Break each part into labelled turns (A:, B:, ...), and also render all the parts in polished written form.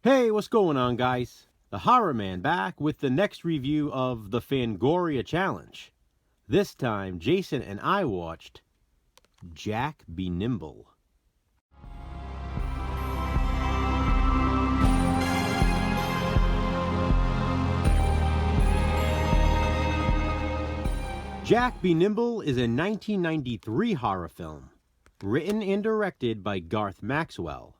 A: Hey, what's going on, guys? TheHORRORman back with the next review of the Fangoria challenge. This time, Jason and I watched Jack Be Nimble. Jack Be Nimble is a 1993 horror film, written and directed by Garth Maxwell,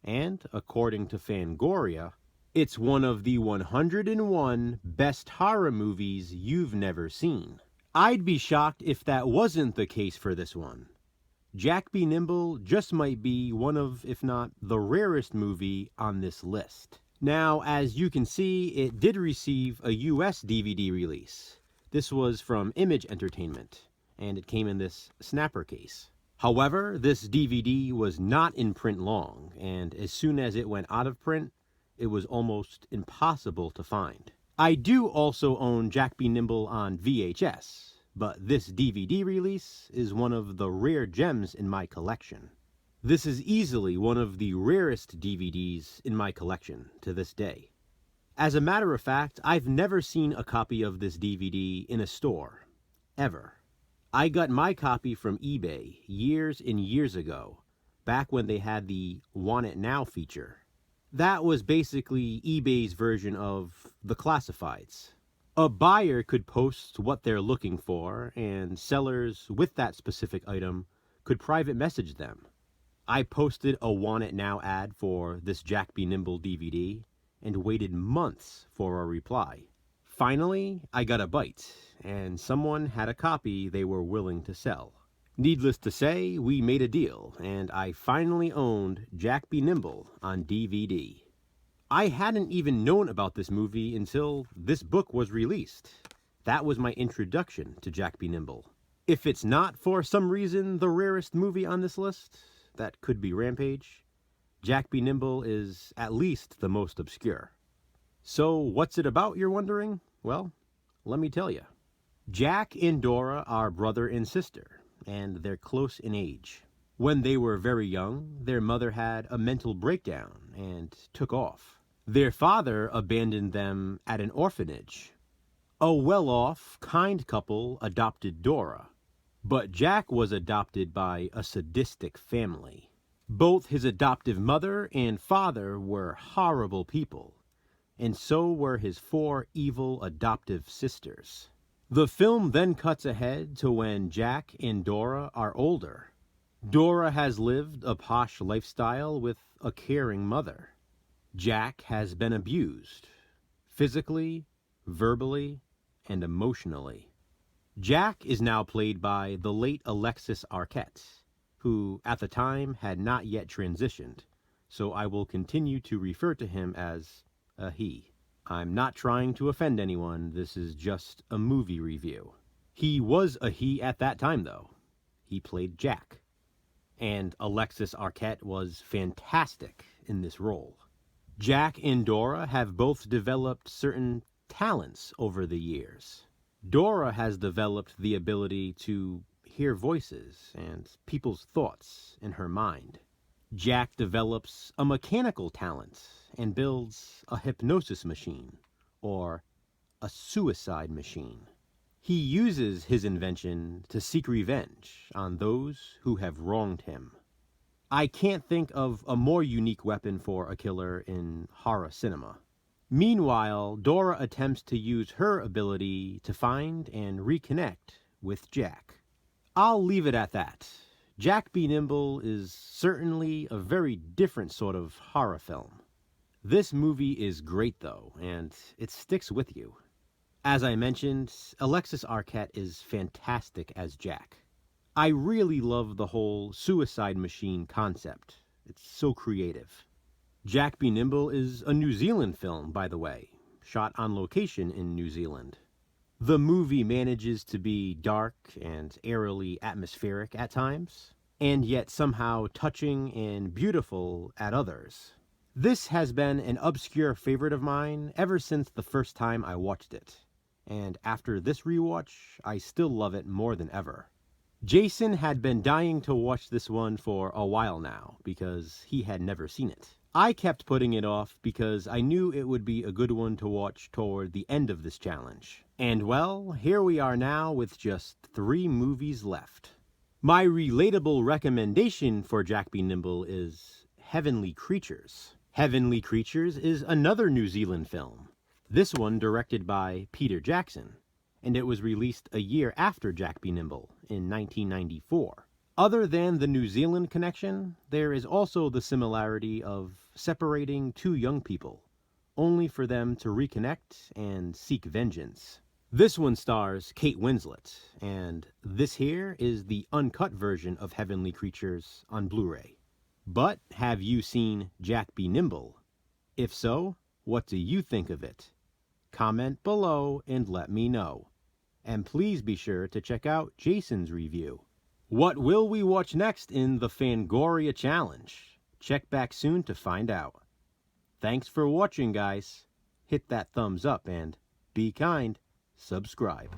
A: and, according to Fangoria, it's one of the 101 best horror movies you've never seen. I'd be shocked if that wasn't the case for this one. Jack Be Nimble just might be one of, if not the rarest movie on this list. Now, as you can see, it did receive a US DVD release. This was from Image Entertainment, and it came in this snapper case. However, this DVD was not in print long, and as soon as it went out of print, it was almost impossible to find. I do also own Jack Be Nimble on VHS, but this DVD release is one of the rare gems in my collection. This is easily one of the rarest DVDs in my collection to this day. As a matter of fact, I've never seen a copy of this DVD in a store, ever. I got my copy from eBay years and years ago, back when they had the Want It Now feature. That was basically eBay's version of the classifieds. A buyer could post what they're looking for, and sellers with that specific item could private message them. I posted a Want It Now ad for this Jack Be Nimble DVD, and waited months for a reply. Finally, I got a bite, and someone had a copy they were willing to sell. Needless to say, we made a deal, and I finally owned Jack Be Nimble on DVD. I hadn't even known about this movie until this book was released. That was my introduction to Jack Be Nimble. If it's not for some reason the rarest movie on this list, that could be Rampage, Jack Be Nimble is at least the most obscure. So what's it about, you're wondering? Well, let me tell you. Jack and Dora are brother and sister, and they're close in age. When they were very young, their mother had a mental breakdown and took off. Their father abandoned them at an orphanage. A well-off, kind couple adopted Dora, but Jack was adopted by a sadistic family. Both his adoptive mother and father were horrible people, and so were his 4 evil adoptive sisters. The film then cuts ahead to when Jack and Dora are older. Dora has lived a posh lifestyle with a caring mother. Jack has been abused, physically, verbally, and emotionally. Jack is now played by the late Alexis Arquette, who at the time had not yet transitioned, so I will continue to refer to him as a he. I'm not trying to offend anyone, this is just a movie review. He was a he at that time, though. He played Jack. And Alexis Arquette was fantastic in this role. Jack and Dora have both developed certain talents over the years. Dora has developed the ability to hear voices and people's thoughts in her mind. Jack develops a mechanical talent and builds a hypnosis machine, or a suicide machine. He uses his invention to seek revenge on those who have wronged him. I can't think of a more unique weapon for a killer in horror cinema. Meanwhile, Dora attempts to use her ability to find and reconnect with Jack. I'll leave it at that. Jack Be Nimble is certainly a very different sort of horror film. This movie is great though, and it sticks with you. As I mentioned, Alexis Arquette is fantastic as Jack. I really love the whole suicide machine concept. It's so creative. Jack Be Nimble is a New Zealand film, by the way, shot on location in New Zealand. The movie manages to be dark and eerily atmospheric at times, and yet somehow touching and beautiful at others. This has been an obscure favorite of mine ever since the first time I watched it, and after this rewatch, I still love it more than ever. Jason had been dying to watch this one for a while now, because he had never seen it. I kept putting it off because I knew it would be a good one to watch toward the end of this challenge. And well, here we are now with just 3 movies left. My relatable recommendation for Jack B. Nimble is Heavenly Creatures. Heavenly Creatures is another New Zealand film, this one directed by Peter Jackson, and it was released a year after Jack B. Nimble in 1994. Other than the New Zealand connection, there is also the similarity of separating 2 young people, only for them to reconnect and seek vengeance. This one stars Kate Winslet, and this here is the uncut version of Heavenly Creatures on Blu-ray. But have you seen Jack B. Nimble? If so, what do you think of it? Comment below and let me know. And please be sure to check out Jason's review. What will we watch next in the Fangoria challenge? Check back soon to find out. Thanks for watching, guys. Hit that thumbs up and be kind. Subscribe.